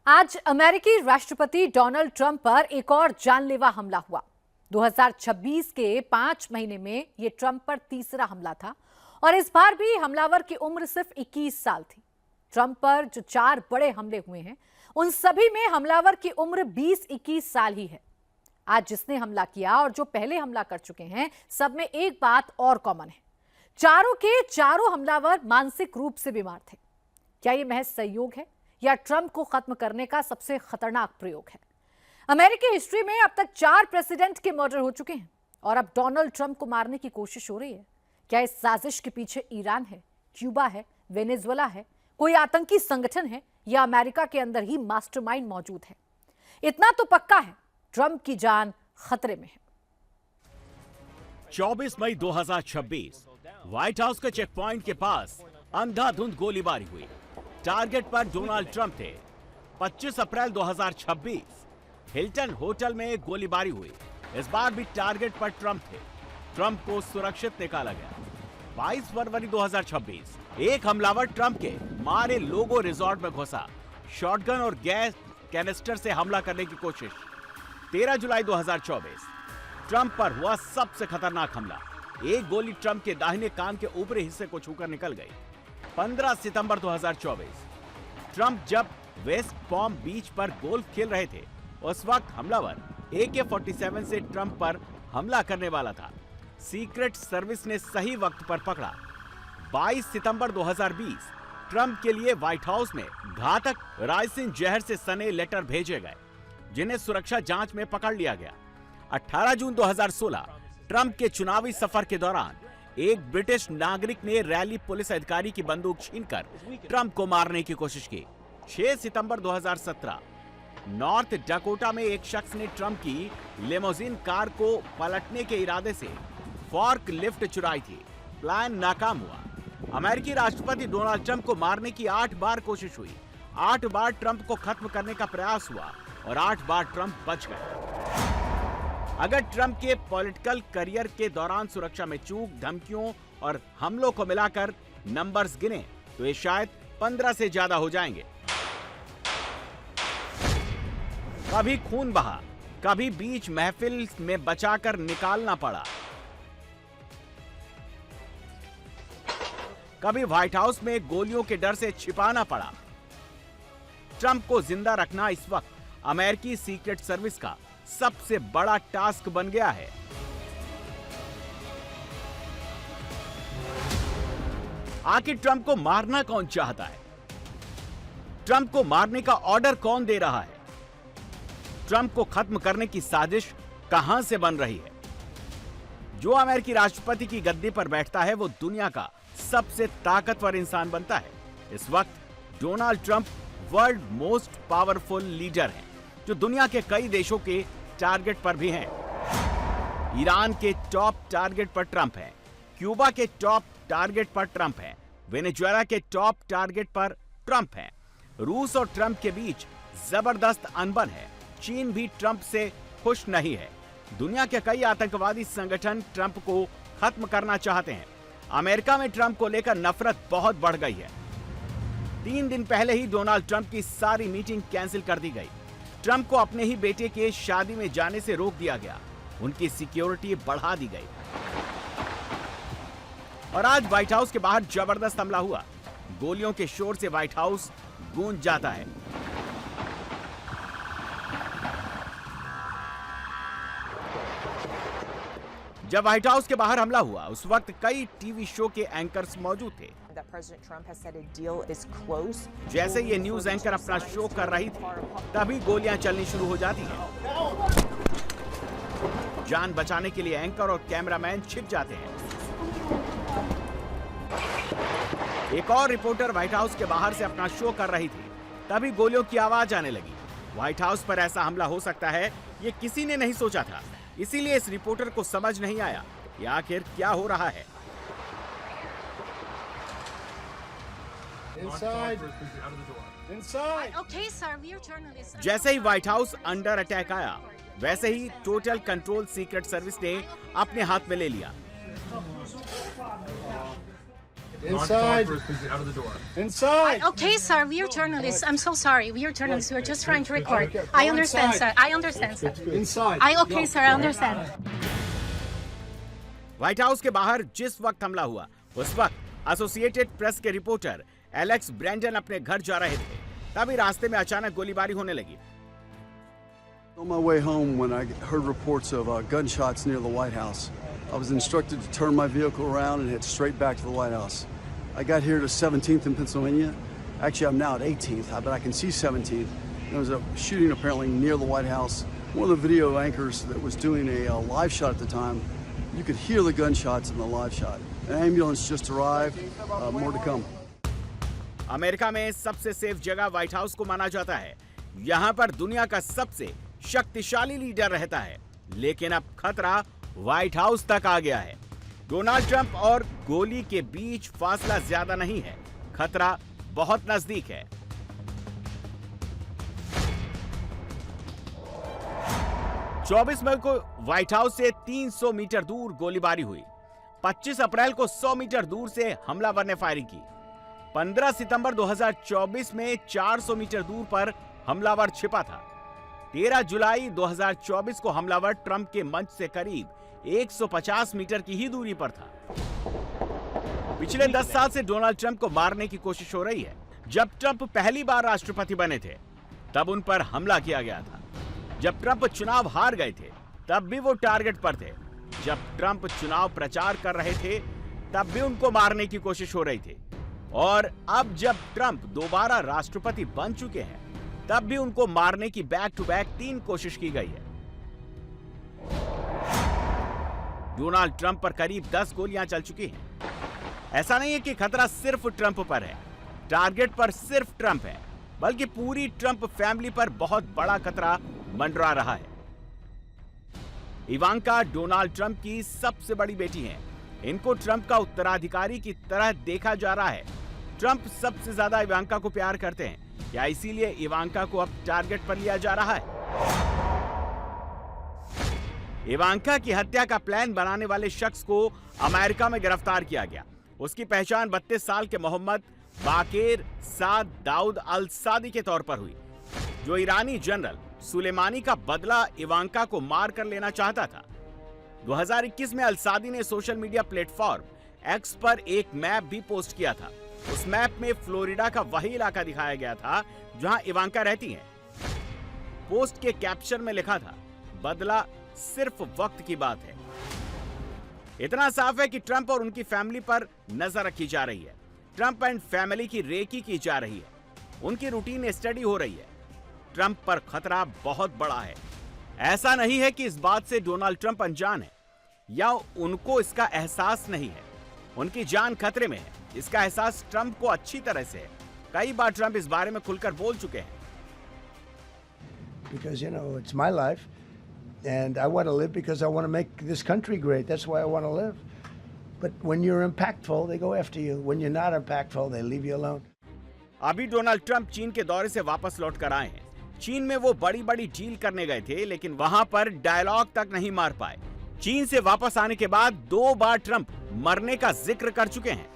आज अमेरिकी राष्ट्रपति डोनाल्ड ट्रंप पर एक और जानलेवा हमला हुआ। 2026 के 5 महीने में यह ट्रंप पर तीसरा हमला था और इस बार भी हमलावर की उम्र सिर्फ 21 साल थी। ट्रंप पर जो 4 बड़े हमले हुए हैं, उन सभी में हमलावर की उम्र 20-21 साल ही है। आज जिसने हमला किया और जो पहले हमला कर चुके हैं, सब में एक बात और कॉमन है। चारों के चारों हमलावर मानसिक रूप से बीमार थे। क्या यह महज संयोग है या ट्रंप को खत्म करने का सबसे खतरनाक प्रयोग है? अमेरिकी हिस्ट्री में अब तक 4 प्रेसिडेंट के मर्डर हो चुके हैं और अब डोनाल्ड ट्रंप को मारने की कोशिश हो रही है। क्या इस साजिश के पीछे ईरान है, क्यूबा है, वेनेजुएला है, कोई आतंकी संगठन है या अमेरिका के अंदर ही मास्टरमाइंड मौजूद है? इतना तो पक्का है, ट्रंप की जान खतरे में है। 24 मई 2026 व्हाइट हाउस के चेक पॉइंट के पास अंधाधुंध गोलीबारी हुई। टारगेट पर डोनाल्ड ट्रंप थे। 25 अप्रैल 2026 हिल्टन होटल में गोलीबारी हुई। इस बार भी टारगेट पर ट्रंप थे। ट्रंप को सुरक्षित निकाला गया। 22 फरवरी 2026 एक हमलावर ट्रंप के मारे लोगो रिजॉर्ट में घुसा। शॉटगन और गैस कैनिस्टर से हमला करने की कोशिश। 13 जुलाई 2024 ट्रंप पर हुआ सबसे खतरनाक हमला। एक गोली ट्रंप के दाहिने कान के ऊपरी हिस्से को छूकर निकल गई। 15 सितंबर 2024 ट्रंप जब वेस्ट पॉम बीच पर गोल्फ खेल रहे थे, उस वक्त हमलावर AK-47 से ट्रंप पर हमला करने वाला था। सीक्रेट सर्विस ने सही वक्त पर पकड़ा। 22 सितंबर 2020 ट्रंप के लिए व्हाइट हाउस में घातक राइसिन जहर से सने लेटर भेजे गए, जिन्हें सुरक्षा जांच में पकड़ लिया गया। 18 जून 2016 ट्रंप के चुनावी सफर के दौरान एक ब्रिटिश नागरिक ने रैली पुलिस अधिकारी की बंदूक छीनकर ट्रंप को मारने की कोशिश की। 6 सितंबर 2017 नॉर्थ डकोटा में एक शख्स ने ट्रंप की लिमोजिन कार को पलटने के इरादे से फॉर्क लिफ्ट चुराई थी। प्लान नाकाम हुआ। अमेरिकी राष्ट्रपति डोनाल्ड ट्रंप को मारने की 8 बार कोशिश हुई। 8 बार ट्रंप को खत्म करने का प्रयास हुआ और 8 बार ट्रंप बच गए। अगर ट्रंप के पॉलिटिकल करियर के दौरान सुरक्षा में चूक, धमकियों और हमलों को मिलाकर नंबर्स गिने तो ये शायद 15 से ज्यादा हो जाएंगे। कभी खून बहा, कभी बीच महफिल में बचाकर निकालना पड़ा, कभी व्हाइट हाउस में गोलियों के डर से छिपाना पड़ा। ट्रंप को जिंदा रखना इस वक्त अमेरिकी सीक्रेट सर्विस का सबसे बड़ा टास्क बन गया है। आखिर ट्रंप को मारना कौन चाहता है? ट्रंप को मारने का ऑर्डर कौन दे रहा है? ट्रंप को खत्म करने की साजिश कहां से बन रही है? जो अमेरिकी राष्ट्रपति की गद्दी पर बैठता है, वो दुनिया का सबसे ताकतवर इंसान बनता है। इस वक्त Donald Trump world most powerful leader हैं, जो दुनिया के कई देशों के टारगेट पर भी हैं। ईरान के टॉप टारगेट पर ट्रंप है, क्यूबा के टॉप टारगेट पर ट्रंप है, वेनेजुएला के टॉप टारगेट पर ट्रंप है। रूस और ट्रंप के बीच जबरदस्त अनबन है। चीन भी ट्रंप से खुश नहीं है। दुनिया के कई आतंकवादी संगठन ट्रंप को खत्म करना चाहते हैं। अमेरिका में ट्रंप को लेकर नफरत बहुत बढ़ गई है। 3 दिन पहले ही डोनाल्ड ट्रंप की सारी मीटिंग कैंसिल कर दी गई। ट्रंप को अपने ही बेटे के शादी में जाने से रोक दिया गया। उनकी सिक्योरिटी बढ़ा दी गई। और आज व्हाइट हाउस के बाहर जबरदस्त हमला हुआ। गोलियों के शोर से व्हाइट हाउस गूंज जाता है। जब व्हाइट हाउस के बाहर हमला हुआ, उस वक्त कई टीवी शो के एंकर्स मौजूद थे। जैसे ये न्यूज एंकर अपना शो कर रही थी, तभी गोलियां चलनी शुरू हो जाती हैं। जान बचाने के लिए एंकर और कैमरामैन छिप जाते हैं। एक और रिपोर्टर व्हाइट हाउस के बाहर से अपना शो कर रही थी, तभी गोलियों की आवाज आने लगी। व्हाइट हाउस पर ऐसा हमला हो सकता है, ये किसी ने नहीं सोचा था। इसीलिए इस रिपोर्टर को समझ नहीं आया कि आखिर क्या हो रहा है। जैसे ही व्हाइट हाउस अंडर अटैक आया, वैसे ही टोटल कंट्रोल सीक्रेट सर्विस ने अपने हाथ में ले लिया। Inside. Out of the door. Inside. Okay, sir, we are journalists. I'm so sorry. We are journalists. We are just trying to record. Okay, I go understand, inside. sir. I understand, sir. Inside. Okay, sir, I understand. White house के बाहर जिस वक्त हमला हुआ उस वक्त associated press के reporter Alex Brandon अपने घर जा रहे थे, तभी रास्ते में अचानक गोलीबारी होने लगी। On my way home, when I heard reports of gunshots near the White House, I was instructed to turn my vehicle around and head straight back to the White House. I got here to 17th in Pennsylvania. Actually, I'm now at 18th, but I can see 17th. There was a shooting apparently near the White House. One of the video anchors that was doing a live shot at the time, you could hear the gunshots in the live shot. An ambulance just arrived. More to come. America में सबसे safe जगह white house को माना जाता है। यहाँ पर दुनिया का सबसे शक्तिशाली लीडर रहता है, लेकिन अब खतरा व्हाइट हाउस तक आ गया है। डोनाल्ड ट्रंप और गोली के बीच फासला ज्यादा नहीं है, खतरा बहुत नजदीक है। चौबीस मई को व्हाइट हाउस से 300 मीटर दूर गोलीबारी हुई। 25 अप्रैल को 100 मीटर दूर से हमलावर ने फायरिंग की। 15 सितंबर 2024 में 400 मीटर दूर पर हमलावर छिपा था। 13 जुलाई 2024 को हमलावर ट्रंप के मंच से करीब 150 मीटर की ही दूरी पर था। पिछले 10 साल से डोनाल्ड ट्रंप को मारने की कोशिश हो रही है। जब ट्रंप पहली बार राष्ट्रपति बने थे, तब उन पर हमला किया गया था। जब ट्रंप चुनाव हार गए थे, तब भी वो टारगेट पर थे। जब ट्रंप चुनाव प्रचार कर रहे थे, तब भी उनको मारने की कोशिश हो रही थी। और अब जब ट्रंप दोबारा राष्ट्रपति बन चुके हैं, तब भी उनको मारने की बैक टू बैक 3 कोशिश की गई है। डोनाल्ड ट्रंप पर करीब 10 गोलियां चल चुकी हैं। ऐसा नहीं है कि खतरा सिर्फ ट्रंप पर है, टारगेट पर सिर्फ ट्रंप है, बल्कि पूरी ट्रंप फैमिली पर बहुत बड़ा खतरा मंडरा रहा है। इवांका डोनाल्ड ट्रंप की सबसे बड़ी बेटी हैं। इनको ट्रंप का उत्तराधिकारी की तरह देखा जा रहा है। ट्रंप सबसे ज्यादा इवांका को प्यार करते हैं। क्या इसीलिए इवांका को अब टारगेट पर लिया जा रहा है? इवांका की हत्या का प्लान बनाने वाले शख्स को अमेरिका में गिरफ्तार किया गया। उसकी पहचान 32 साल के मोहम्मद बाकेर साद दाऊद अल सादी के तौर पर हुई, जो ईरानी जनरल सुलेमानी का बदला इवांका को मार कर लेना चाहता था। 2021 में अल सादी ने सोशल मीडिया प्लेटफॉर्म एक्स पर एक मैप भी पोस्ट किया था। उस मैप में फ्लोरिडा का वही इलाका दिखाया गया था जहां इवांका रहती हैं। पोस्ट के कैप्शन में लिखा था, बदला सिर्फ वक्त की बात है। इतना साफ है कि ट्रंप और उनकी फैमिली पर नजर रखी जा रही है। ट्रंप एंड फैमिली की रेकी की जा रही है। उनकी रूटीन स्टडी हो रही है। ट्रंप पर खतरा बहुत बड़ा है। ऐसा नहीं है कि इस बात से डोनाल्ड ट्रंप अनजान है या उनको इसका एहसास नहीं है। उनकी जान खतरे में है। इसका एहसास ट्रंप को अच्छी तरह से है। कई बार ट्रंप इस बारे में खुलकर बोल चुके हैं। Because it's my life and I want to live because I want to make this country great. That's why I want to live. But when you're impactful, they go after you. When you're not impactful, they leave you alone. अभी Donald Trump चीन के दौरे से वापस लौट कर आए हैं। चीन में वो बड़ी बड़ी डील करने गए थे, लेकिन वहां पर डायलॉग तक नहीं मार पाए। चीन से वापस आने के बाद 2 बार ट्रंप मरने का जिक्र कर चुके हैं।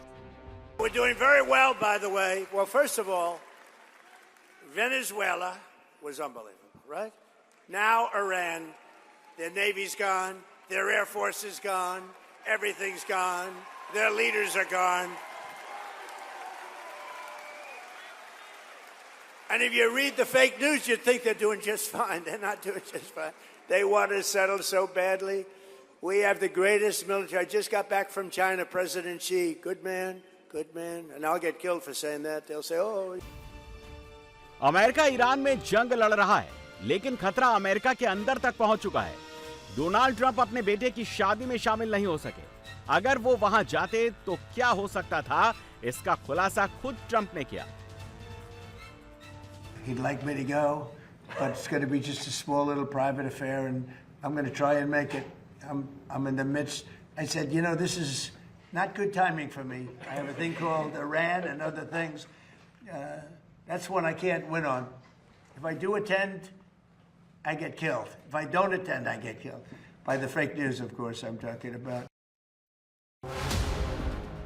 We're doing very well, by the way. Well, first of all, Venezuela was unbelievable, right? Now Iran, their navy's gone, their air force is gone, everything's gone, their leaders are gone. And if you read the fake news, you'd think they're doing just fine. They're not doing just fine. They want to settle so badly. We have the greatest military. I just got back from China, President Xi. Good man, good man. And I'll get killed for saying that. They'll say, oh. America Iran में जंग लड़ रहा है, लेकिन खतरा America के अंदर तक पहुंच चुका है। डोनाल्ड ट्रंप अपने बेटे की शादी में शामिल नहीं हो सके। अगर वो वहां जाते तो क्या हो सकता था, इसका खुलासा खुद ट्रंप ने किया। He'd like me to go, but it's going to be just a small little private affair, and I'm going to try and make it. I'm in the midst. I said, this is not good timing for me. I have a thing called Iran and other things. That's one I can't win on. If I do attend, I get killed. If I don't attend, I get killed. By the fake news, of course, I'm talking about.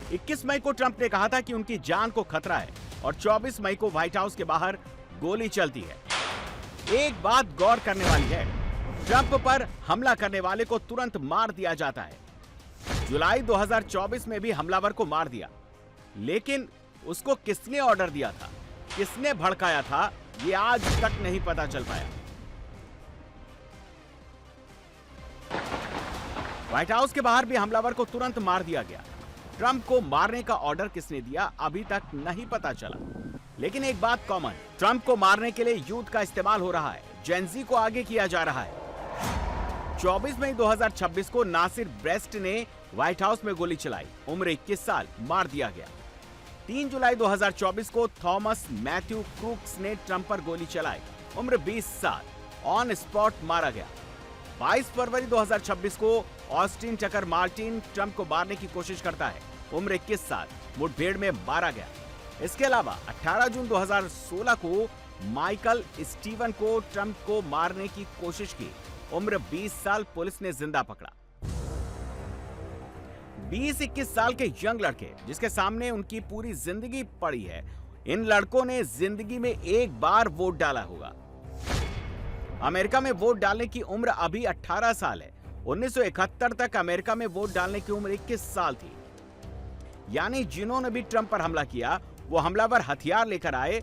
21 मई को Trump ने कहा था कि उनकी जान को खतरा है और 24 मई को व्हाइट हाउस के बाहर गोली चलती है। एक बात गौर करने वाली है, ट्रंप पर हमला करने वाले को तुरंत मार दिया जाता है। जुलाई 2024 में भी हमलावर को मार दिया, लेकिन उसको किसने ऑर्डर दिया था, किसने भड़काया था, ये आज तक नहीं पता चल पाया। व्हाइट हाउस के बाहर भी हमलावर को तुरंत मार दिया गया। ट्रंप को मारने का ऑर्डर किसने दिया अभी तक नहीं पता चला, लेकिन एक बात कॉमन, ट्रंप को मारने के लिए यूथ का इस्तेमाल हो रहा है, जेनजी को आगे किया जा रहा है। 24 मई 2026 को नासिर ब्रेस्ट ने व्हाइट हाउस में गोली चलाई, उम्र 21 साल, मार दिया गया। 3 जुलाई 2024 को थॉमस मैथ्यू क्रूक्स ने ट्रंप पर गोली चलाई, उम्र 20 साल, ऑन स्पॉट मारा गया। 22 फरवरी 2026 को ऑस्टिन टकर मार्टिन ट्रंप को मारने की कोशिश करता है, उम्र 21 साल, मुठभेड़ में मारा गया। इसके अलावा 18 जून 2016 को माइकल स्टीवन को ट्रंप को मारने की कोशिश की, उम्र 20 साल, पुलिस ने जिंदा पकड़ा। 20-21 साल के यंग लड़के जिसके सामने उनकी पूरी जिंदगी पड़ी है, इन लड़कों ने जिंदगी में एक बार वोट डाला होगा। अमेरिका में वोट डालने की उम्र अभी 18 साल है। 1971 तक अमेरिका में वोट डालने की उम्र 21 साल थी। यानी जिन्होंने भी ट्रंप पर हमला किया, वो हमलावर हथियार लेकर आए,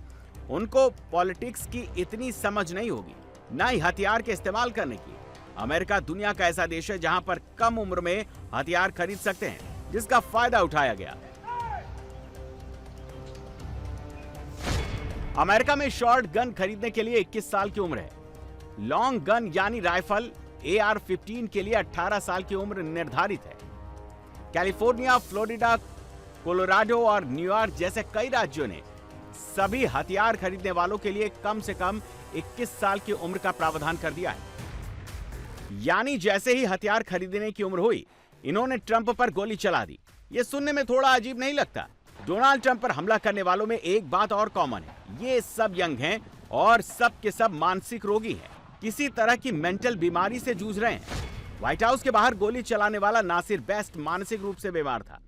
उनको पॉलिटिक्स की इतनी समझ नहीं होगी, ना ही हथियार के इस्तेमाल करने की। अमेरिका दुनिया का ऐसा देश है जहां पर कम उम्र में हथियार खरीद सकते हैं, जिसका फायदा उठाया गया। अमेरिका में शॉर्ट गन खरीदने के लिए 21 साल की उम्र है। लॉन्ग गन यानी राइफल AR-15 के लिए 18 साल की उम्र निर्धारित है। कैलिफोर्निया, फ्लोरिडा, कोलोराडो और न्यूयॉर्क जैसे कई राज्यों ने सभी हथियार खरीदने वालों के लिए कम से कम 21 साल की उम्र का प्रावधान कर दिया है। यानी जैसे ही हथियार खरीदने की उम्र हुई, इन्होंने ट्रंप पर गोली चला दी। यह सुनने में थोड़ा अजीब नहीं लगता? डोनाल्ड ट्रंप पर हमला करने वालों में एक बात और कॉमन है, ये सब यंग हैं और सब के सब मानसिक रोगी हैं, किसी तरह की मेंटल बीमारी से जूझ रहे हैं। व्हाइट हाउस के बाहर गोली चलाने वाला नासिर बेस्ट मानसिक रूप से बीमार था।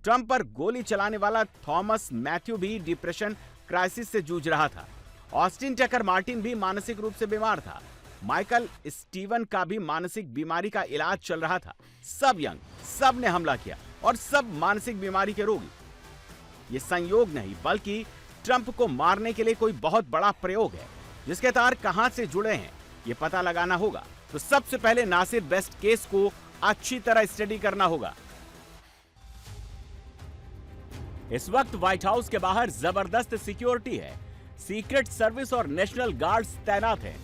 ट्रंप पर गोली चलाने वाला थॉमस मैथ्यू भी डिप्रेशन क्राइसिस से जूझ रहा था। ऑस्टिन टकर मार्टिन भी मानसिक रूप से बीमार था। माइकल स्टीवन का भी मानसिक बीमारी का इलाज चल रहा था। सब यंग, सब ने हमला किया और सब मानसिक बीमारी के रोगी। ये संयोग नहीं बल्कि ट्रंप को मारने के लिए कोई बहुत बड़ा प्रयोग है, जिसके तार कहां से जुड़े हैं ये पता लगाना होगा। तो सबसे पहले नासिर बेस्ट केस को अच्छी तरह स्टडी करना होगा। इस वक्त व्हाइट हाउस के बाहर जबरदस्त सिक्योरिटी है। सीक्रेट सर्विस और नेशनल गार्ड्स तैनात हैं।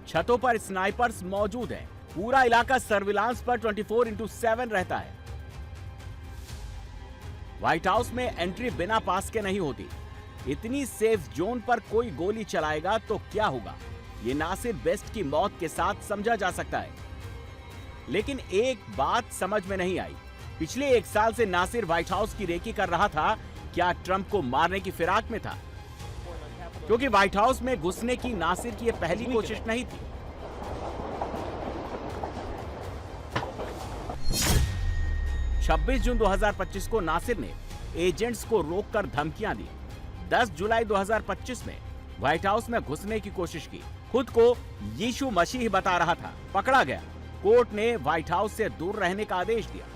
छतों पर स्नाइपर्स मौजूद हैं। पूरा इलाका सर्विलांस पर 24/7 रहता है। व्हाइट हाउस में एंट्री बिना पास के नहीं होती। इतनी सेफ जोन पर कोई गोली चलाएगा तो क्या होगा, ये नासिर बेस्ट की मौत के साथ समझा जा सकता है। लेकिन एक बात समझ में नहीं आई, पिछले 1 साल से नासिर व्हाइट हाउस की रेकी कर रहा था। क्या ट्रंप को मारने की फिराक में था? क्योंकि व्हाइट हाउस में घुसने की नासिर की यह पहली कोशिश नहीं थी। छब्बीस जून 2025 को नासिर ने एजेंट्स को रोककर धमकियां दी। 10 जुलाई 2025 में व्हाइट हाउस में घुसने की कोशिश की। खुद को यीशु मसीह बता रहा था, पकड़ा गया। कोर्ट ने व्हाइट हाउस से दूर रहने का आदेश दिया।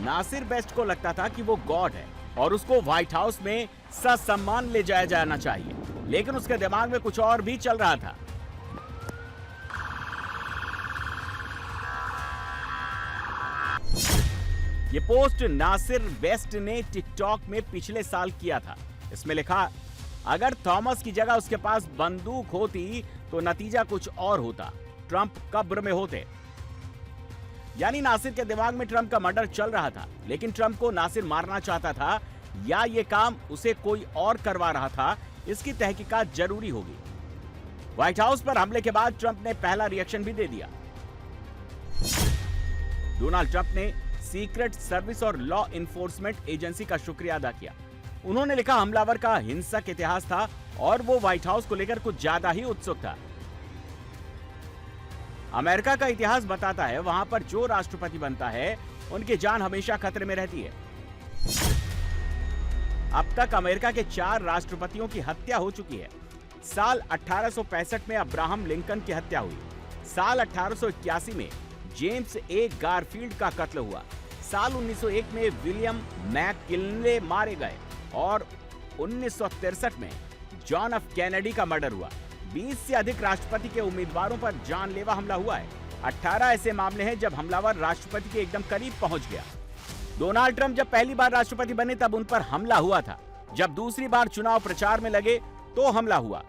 नासिर बेस्ट को लगता था कि वो गॉड है और उसको व्हाइट हाउस में ससम्मान ले जाया जाना चाहिए, लेकिन उसके दिमाग में कुछ और भी चल रहा था। ये पोस्ट नासिर बेस्ट ने टिकटॉक में पिछले साल किया था। इसमें लिखा, अगर थॉमस की जगह उसके पास बंदूक होती तो नतीजा कुछ और होता, ट्रंप कब्र में होते। यानी नासिर के दिमाग में ट्रंप का मर्डर चल रहा था, लेकिन ट्रंप को नासिर मारना चाहता था या ये काम उसे कोई और करवा रहा था, इसकी तहकीकात जरूरी होगी। व्हाइट हाउस पर हमले के बाद ट्रंप ने पहला रिएक्शन भी दे दिया। डोनाल्ड ट्रंप ने सीक्रेट सर्विस और लॉ इन्फोर्समेंट एजेंसी का शुक्रिया अदा किया। उन्होंने लिखा, हमलावर का हिंसक इतिहास था और वो व्हाइट हाउस को लेकर कुछ ज्यादा ही उत्सुक था। अमेरिका का इतिहास बताता है, वहां पर जो राष्ट्रपति बनता है उनकी जान हमेशा खतरे में रहती है। अब तक अमेरिका के 4 राष्ट्रपतियों की हत्या हो चुकी है। साल 1865 में अब्राहम लिंकन की हत्या हुई। साल 1881 में जेम्स ए गारफील्ड का कत्ल हुआ। साल 1901 में विलियम मैककिनले मारे गए और 1963 में जॉन एफ कैनेडी का मर्डर हुआ। 20 से अधिक राष्ट्रपति के उम्मीदवारों पर जानलेवा हमला हुआ है। 18 ऐसे मामले हैं जब हमलावर राष्ट्रपति के एकदम करीब पहुंच गया। डोनाल्ड ट्रंप जब पहली बार राष्ट्रपति बने तब उन पर हमला हुआ था। जब दूसरी बार चुनाव प्रचार में लगे तो हमला हुआ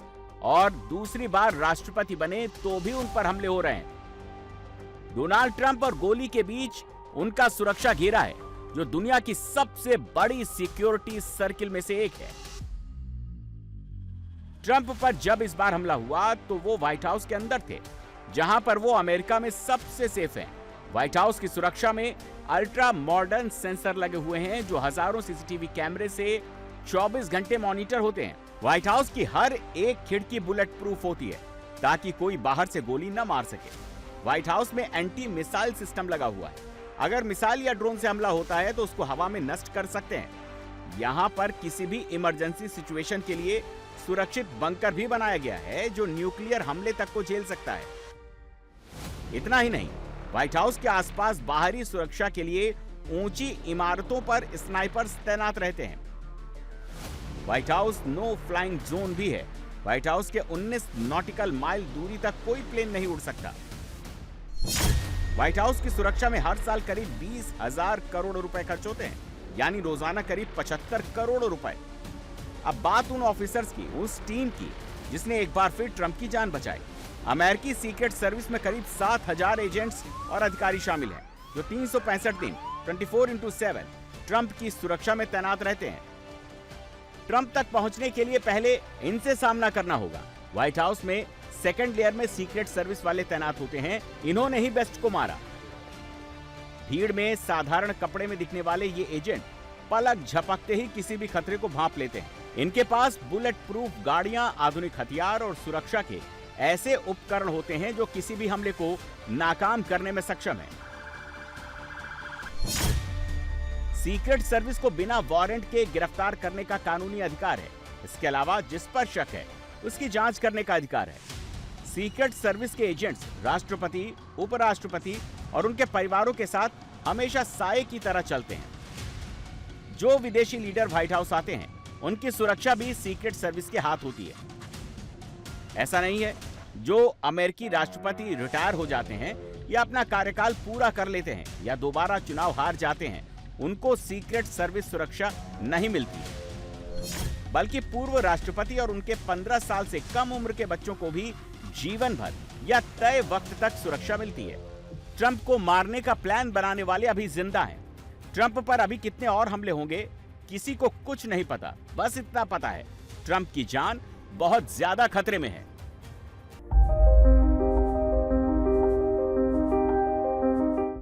और दूसरी बार राष्ट्रपति बने तो भी उन पर हमले हो रहे हैं। डोनाल्ड ट्रंप और गोली के बीच उनका सुरक्षा घेरा है, जो दुनिया की सबसे बड़ी सिक्योरिटी सर्किल में से एक है। ट्रंप पर जब इस बार हमला हुआ तो वो व्हाइट हाउस के अंदर थे, जहां पर वो अमेरिका में सबसे सेफ हैं। व्हाइट हाउस की सुरक्षा में अल्ट्रा मॉडर्न सेंसर लगे हुए हैं, जो हजारों सीसीटीवी कैमरे से 24 घंटे मॉनिटर होते हैं। व्हाइट हाउस की हर एक खिड़की बुलेट प्रूफ होती है ताकि कोई बाहर से गोली न मार सके। व्हाइट हाउस में एंटी मिसाइल सिस्टम लगा हुआ है। अगर मिसाइल या ड्रोन से हमला होता है तो उसको हवा में नष्ट कर सकते हैं। यहाँ पर किसी भी इमरजेंसी सिचुएशन के लिए सुरक्षित बंकर भी बनाया गया है, जो न्यूक्लियर हमले तक को झेल सकता है। इतना ही नहीं, व्हाइट हाउस के आसपास बाहरी सुरक्षा के लिए ऊंची इमारतों पर स्नाइपर्स तैनात रहते हैं। White House no flying zone भी है। व्हाइट हाउस के 19 नॉटिकल माइल दूरी तक कोई प्लेन नहीं उड़ सकता। व्हाइट हाउस की सुरक्षा में हर साल करीब 20,000 करोड़ रुपए खर्च होते हैं, यानी रोजाना करीब 75 करोड़ रुपए। अब बात उन ऑफिसर्स की, उस टीम की जिसने एक बार फिर ट्रंप की जान बचाई। अमेरिकी सीक्रेट सर्विस में करीब 7,000 एजेंट्स और अधिकारी शामिल हैं, जो 365 दिन 24/7 ट्रंप की सुरक्षा में तैनात रहते हैं। ट्रंप तक पहुंचने के लिए पहले इनसे सामना करना होगा। व्हाइट हाउस में सेकंड लेयर में सीक्रेट सर्विस वाले तैनात होते हैं। इन्होंने ही बेस्ट को मारा। भीड़ में साधारण कपड़े में दिखने वाले ये एजेंट पलक झपकते ही किसी भी खतरे को भांप लेते हैं। इनके पास बुलेट प्रूफ गाड़ियां, आधुनिक हथियार और सुरक्षा के ऐसे उपकरण होते हैं जो किसी भी हमले को नाकाम करने में सक्षम है। सीक्रेट सर्विस को बिना वारंट के गिरफ्तार करने का कानूनी अधिकार है। इसके अलावा जिस पर शक है उसकी जांच करने का अधिकार है। सीक्रेट सर्विस के एजेंट्स राष्ट्रपति, उपराष्ट्रपति और उनके परिवारों के साथ हमेशा साए की तरह चलते हैं। जो विदेशी लीडर व्हाइट हाउस आते हैं उनकी सुरक्षा भी सीक्रेट सर्विस के हाथ होती है। ऐसा नहीं है जो अमेरिकी राष्ट्रपति रिटायर हो जाते हैं या अपना कार्यकाल पूरा कर लेते हैं या दोबारा चुनाव हार जाते हैं, उनको सीक्रेट सर्विस सुरक्षा नहीं मिलती, बल्कि पूर्व राष्ट्रपति और उनके 15 साल से कम उम्र के बच्चों को भी जीवन भर या तय वक्त तक सुरक्षा मिलती है। ट्रंप को मारने का प्लान बनाने वाले अभी जिंदा हैं। ट्रंप पर अभी कितने और हमले होंगे किसी को कुछ नहीं पता। बस इतना पता है, ट्रंप की जान बहुत ज्यादा खतरे में है।